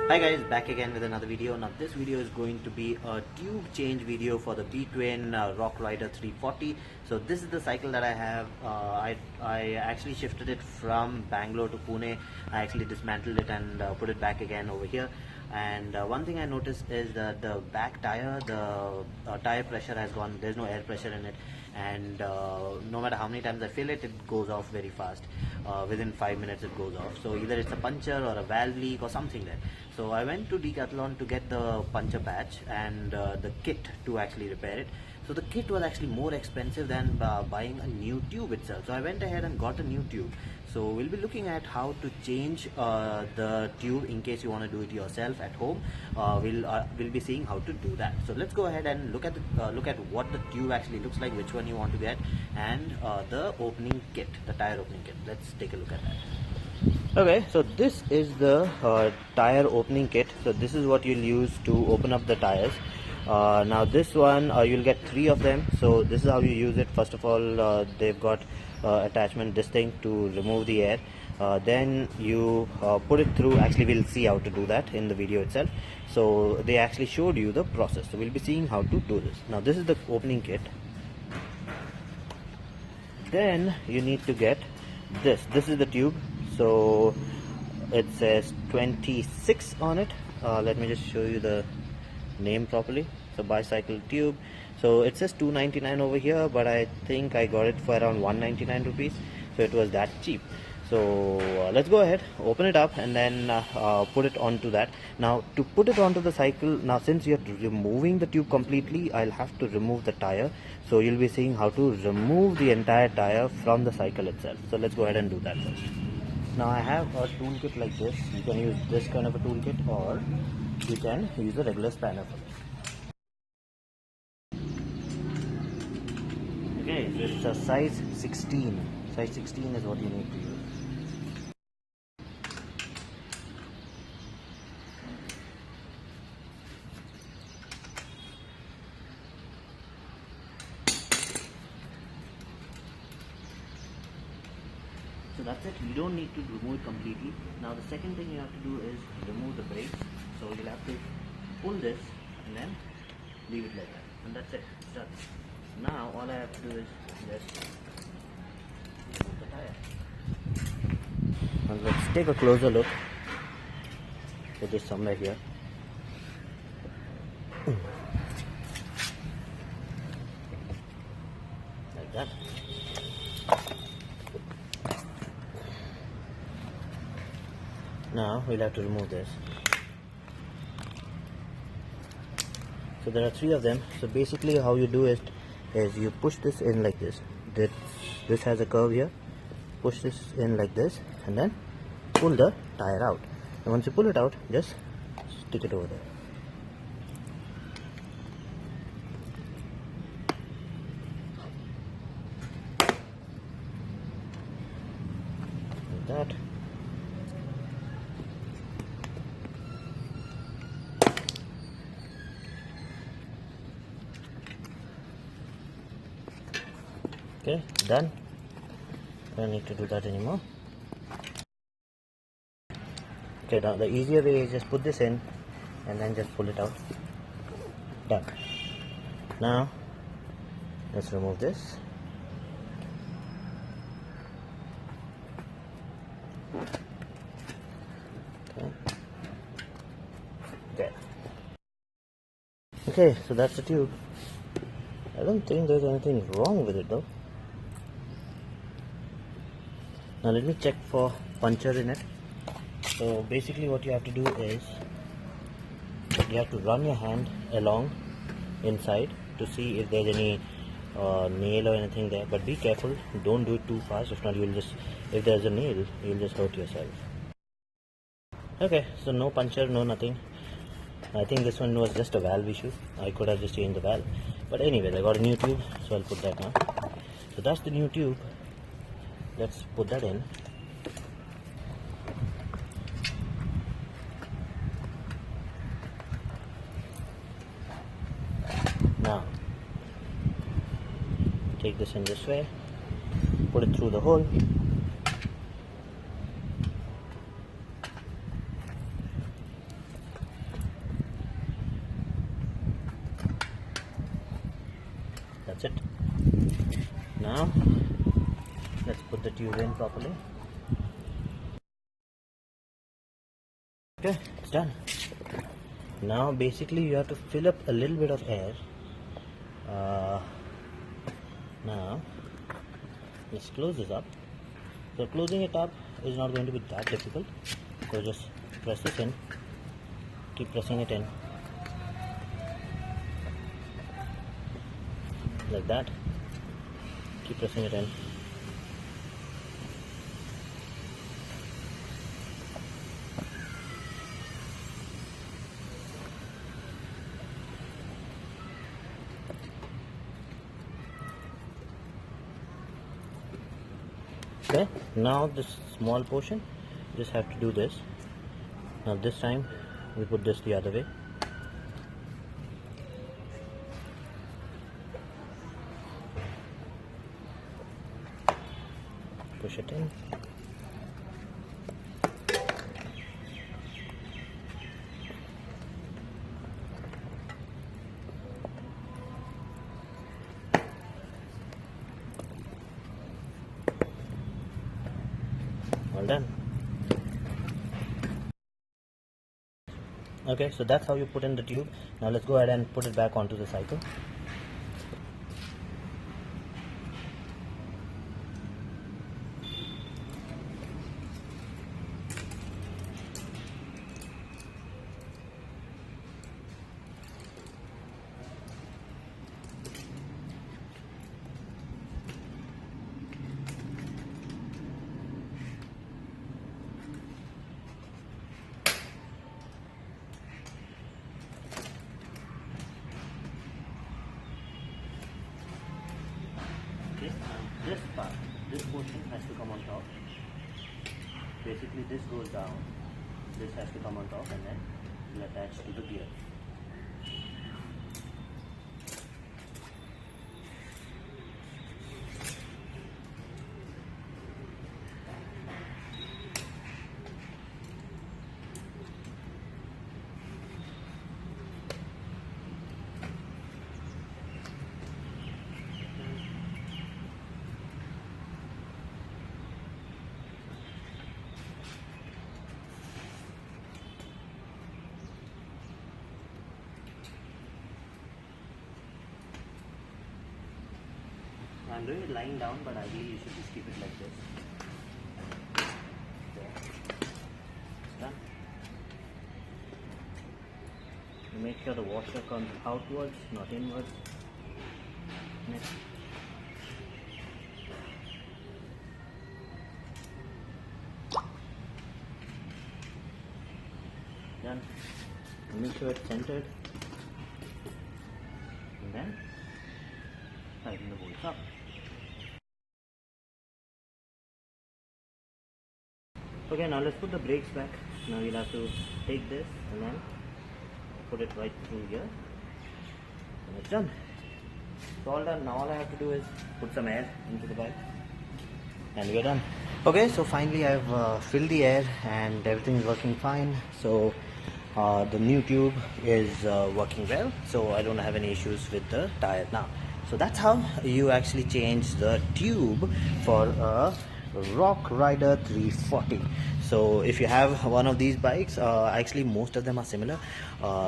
Hi guys, back again with another video. Now this video is going to be a tube change video for the BTWIN ROCKRIDER 340. So this is the cycle that I have. I actually shifted it from Bangalore to Pune. I actually dismantled it and put it back again over here. And one thing I noticed is that the back tire, the tire pressure has gone. There's no air pressure in it, and no matter how many times I fill it, it goes off very fast. Within 5 minutes it goes off. So either it's a puncture or a valve leak or something there. So I went to Decathlon to get the puncture patch and the kit to actually repair it. So the kit was actually more expensive than buying a new tube itself. So I went ahead and got a new tube. So we'll be looking at how to change the tube in case you want to do it yourself at home. We'll be seeing how to do that. So let's go ahead and look at what the tube actually looks like, which one you want to get, and the opening kit, the tire opening kit. Let's take a look at that. Okay, so this is the tire opening kit. So this is what you'll use to open up the tires. Now this one you'll get 3 of them. So this is how you use it. First of all, they've got attachment, this thing to remove the air. Then you put it through. Actually, we'll see how to do that in the video itself. So they actually showed you the process. So we'll be seeing how to do this. Now this is the opening kit. Then you need to get this. This is the tube. So it says 26 on it. Let me just show you the name properly. So bicycle tube. So it says 299 over here, but I think I got it for around 199 rupees. So it was that cheap. So let's go ahead, open it up, and then put it onto that. Now to put it onto the cycle, now since you're removing the tube completely, I'll have to remove the tire. So you'll be seeing how to remove the entire tire from the cycle itself. So let's go ahead and do that first. Now I have a toolkit like this. You can use this kind of a toolkit, or you can use a regular spanner for this. Okay, it's a size 16. Size 16 is what you need to use. So that's it. You don't need to remove it completely. Now the second thing you have to do is remove the brakes. So you'll have to pull this and then leave it like that, and that's it. It's done. Now all I have to do is just remove the tire. Now let's take a closer look. Put this somewhere here. Like that. Now we'll have to remove this. So there are 3 of them. So basically how you do it is you push this in like this. This has a curve here. Push this in like this and then pull the tire out. And once you pull it out, just stick it over there. Like that. Okay, done. Don't need to do that anymore. Okay, now the easier way is just put this in and then just pull it out. Done. Now let's remove this. Okay. Okay, so that's the tube. I don't think there's anything wrong with it though. Now let me check for puncture in it. So basically what you have to do is you have to run your hand along inside to see if there's any nail or anything there, but be careful, don't do it too fast. If not, if there's a nail, you'll just hurt yourself. Okay, so no puncture, no nothing. I think this one was just a valve issue. I could have just changed the valve, but anyways, I got a new tube, so I'll put that now. So that's the new tube. Let's put that in. Now take this in this way, put it through the hole, Now let's put the tube in properly. Okay, it's done. Now basically you have to fill up a little bit of air. Now let's close this up. So closing it up is not going to be that difficult. So just press this in, keep pressing it in like that, keep pressing it in. Okay, now this small portion, just have to do this. Now this time we put this the other way. Push it in. All done. Okay, so that's how you put in the tube. Now let's go ahead and put it back onto the cycle. This part, this portion has to come on top. Basically this goes down, this has to come on top and then will attach to the gear. I'm doing it lying down, but ideally you should just keep it like this. There. It's done. You make sure the washer comes outwards, not inwards. Next. Done. Make sure it's centered. And then tighten the bolts up. Okay, now let's put the brakes back. Now we'll have to take this and then put it right through here. And it's done. It's all done. Now all I have to do is put some air into the bike and we're done. Okay, so finally I've filled the air and everything is working fine. So the new tube is working well, so I don't have any issues with the tire now. So that's how you actually change the tube for a ROCKRIDER 340. So if you have one of these bikes, actually most of them are similar,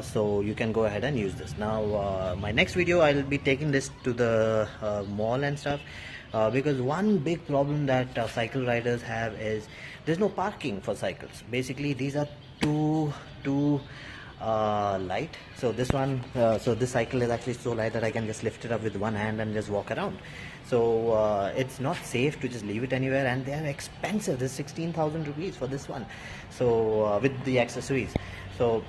so you can go ahead and use this. Now my next video I'll be taking this to the mall and stuff, because one big problem that cycle riders have is there's no parking for cycles. Basically these are too light. So this one, so this cycle is actually so light that I can just lift it up with one hand and just walk around. So it's not safe to just leave it anywhere, and they are expensive. There's 16,000 rupees for this one, so with the accessories. So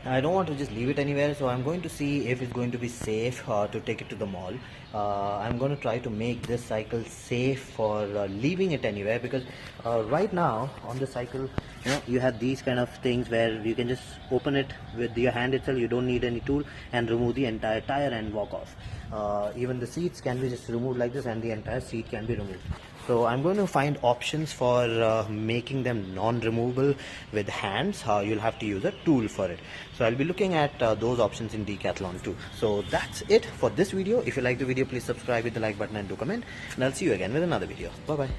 I don't want to just leave it anywhere, so I'm going to see if it's going to be safe to take it to the mall. I'm going to try to make this cycle safe for leaving it anywhere, because right now on the cycle, you know, you have these kind of things where you can just open it with your hand itself. You don't need any tool, and remove the entire tire and walk off. Even the seats can be just removed like this, and the entire seat can be removed. So I'm going to find options for making them non-removable with hands. You'll have to use a tool for it. So I'll be looking at those options in Decathlon too. So that's it for this video. If you like the video, please subscribe, hit the like button and do comment. And I'll see you again with another video. Bye bye.